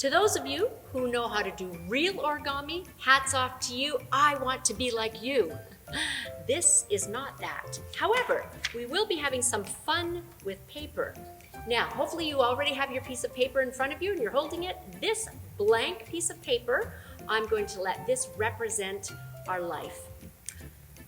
To those of you who know how to do real origami, hats off to you. I want to be like you. This is not that. However, we will be having some fun with paper. Now, hopefully you already have your piece of paper in front of you and you're holding it. This blank piece of paper, I'm going to let this represent our life.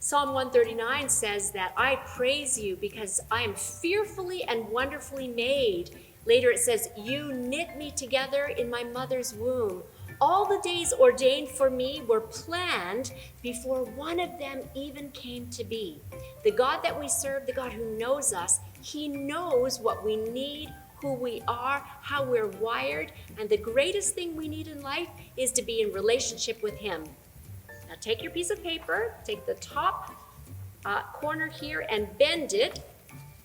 Psalm 139 says that I praise you because I am fearfully and wonderfully made. Later it says, you knit me together in my mother's womb. All the days ordained for me were planned before one of them even came to be. The God that we serve, the God who knows us, he knows what we need, who we are, how we're wired, and the greatest thing we need in life is to be in relationship with him. Now take your piece of paper, take the top corner here and bend it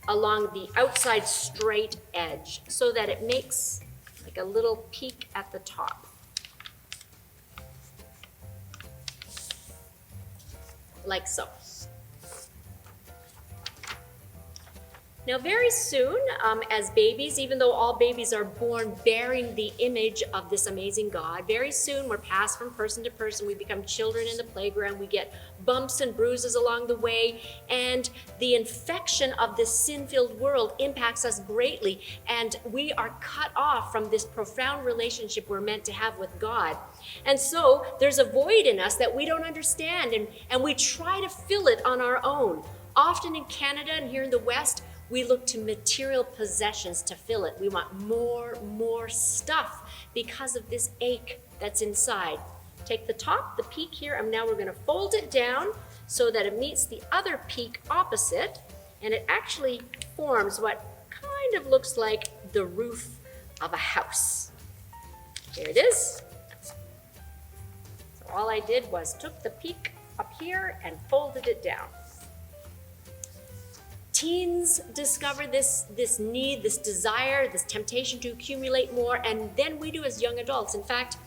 along the outside straight edge so that it makes like a little peak at the top. Like so. Now very soon, as babies, even though all babies are born bearing the image of this amazing God, very soon we're passed from person to person. We become children in the playground. We get bumps and bruises along the way, and the infection of this sin-filled world impacts us greatly, and we are cut off from this profound relationship we're meant to have with God. And so there's a void in us that we don't understand, and we try to fill it on our own. Often in Canada and here in the West, we look to material possessions to fill it. We want more stuff because of this ache that's inside. Take the top, the peak here, and now we're going to fold it down so that it meets the other peak opposite, and it actually forms what kind of looks like the roof of a house. Here it is. So all I did was took the peak up here and folded it down. Teens discover this need, this desire, this temptation to accumulate more, and then we do as young adults. In fact,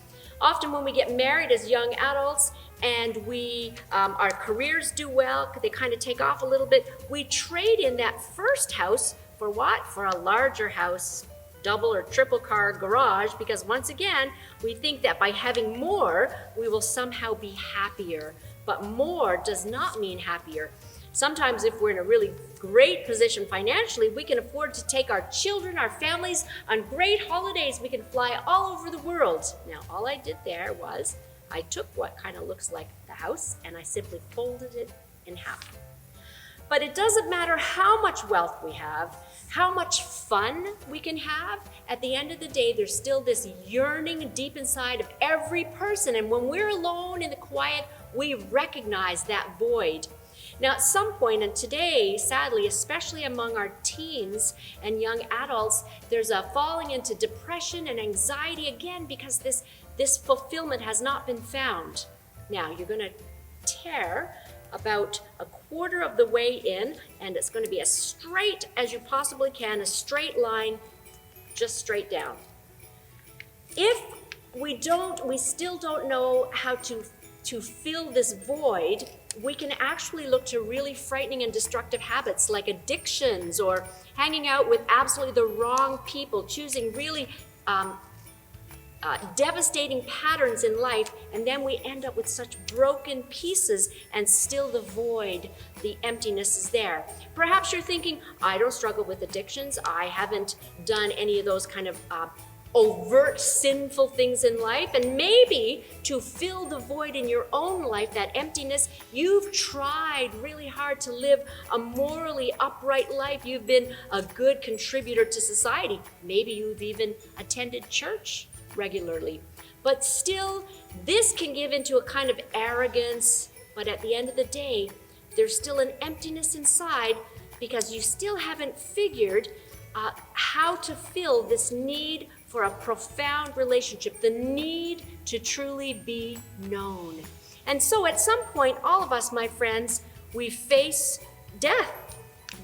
often when we get married as young adults and our careers do well, they kind of take off a little bit, we trade in that first house for what? For a larger house, double or triple car garage, because once again, we think that by having more, we will somehow be happier. But more does not mean happier. Sometimes if we're in a really great position financially, we can afford to take our children, our families on great holidays. We can fly all over the world. Now, all I did there was I took what kind of looks like the house and I simply folded it in half. But it doesn't matter how much wealth we have, how much fun we can have. At the end of the day, there's still this yearning deep inside of every person. And when we're alone in the quiet, we recognize that void. Now, at some point, and today, sadly, especially among our teens and young adults, there's a falling into depression and anxiety again because this fulfillment has not been found. Now, you're going to tear about a quarter of the way in, and it's going to be as straight as you possibly can, a straight line, just straight down. If we still don't know how to fill this void, we can actually look to really frightening and destructive habits like addictions or hanging out with absolutely the wrong people, choosing really devastating patterns in life, and then we end up with such broken pieces and still the void, the emptiness is there. Perhaps you're thinking, I don't struggle with addictions. I haven't done any of those kind of overt sinful things in life, and maybe to fill the void in your own life, that emptiness, you've tried really hard to live a morally upright life. You've been a good contributor to society. Maybe you've even attended church regularly. But still, this can give into a kind of arrogance, but at the end of the day, there's still an emptiness inside because you still haven't figured how to fill this need for a profound relationship, the need to truly be known. And so at some point, all of us, my friends, we face death.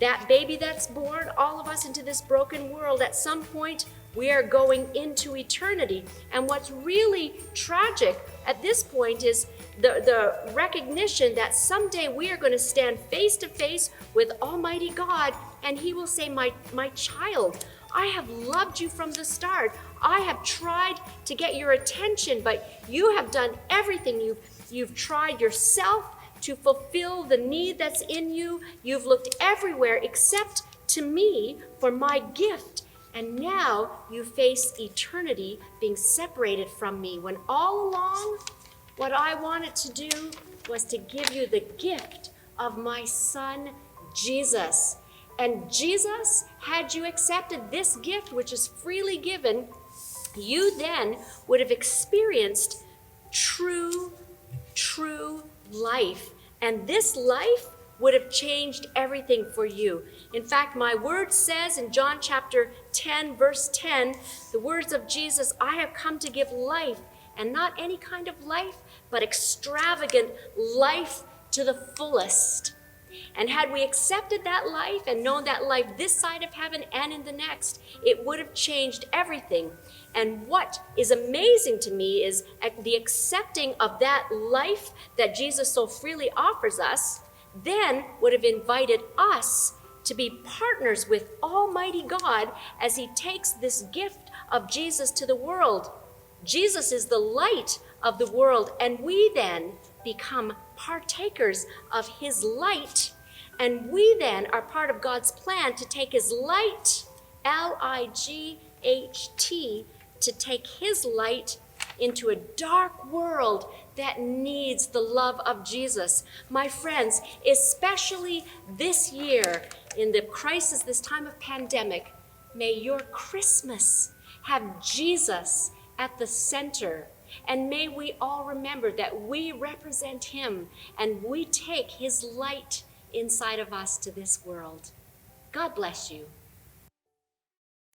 That baby that's born, all of us into this broken world, at some point, we are going into eternity. And what's really tragic at this point is the recognition that someday we are going to stand face to face with Almighty God, and He will say, my child, I have loved you from the start. I have tried to get your attention, but you have done everything. You've tried yourself to fulfill the need that's in you. You've looked everywhere except to me for my gift. And now you face eternity being separated from me, when all along what I wanted to do was to give you the gift of my son, Jesus. And Jesus, had you accepted this gift, which is freely given, you then would have experienced true life. And this life would have changed everything for you. In fact, my word says in John chapter 10, verse 10, the words of Jesus, I have come to give life, and not any kind of life, but extravagant life to the fullest. And had we accepted that life and known that life this side of heaven and in the next, it would have changed everything. And what is amazing to me is the accepting of that life that Jesus so freely offers us, then would have invited us to be partners with Almighty God as he takes this gift of Jesus to the world. Jesus is the light of the world, and we then become partakers of his light, and we then are part of God's plan to take his light, L-I-G-H-T, to take his light into a dark world that needs the love of Jesus. My friends, especially this year in the crisis, this time of pandemic, may your Christmas have Jesus at the center. And may we all remember that we represent him and we take his light inside of us to this world. God bless you.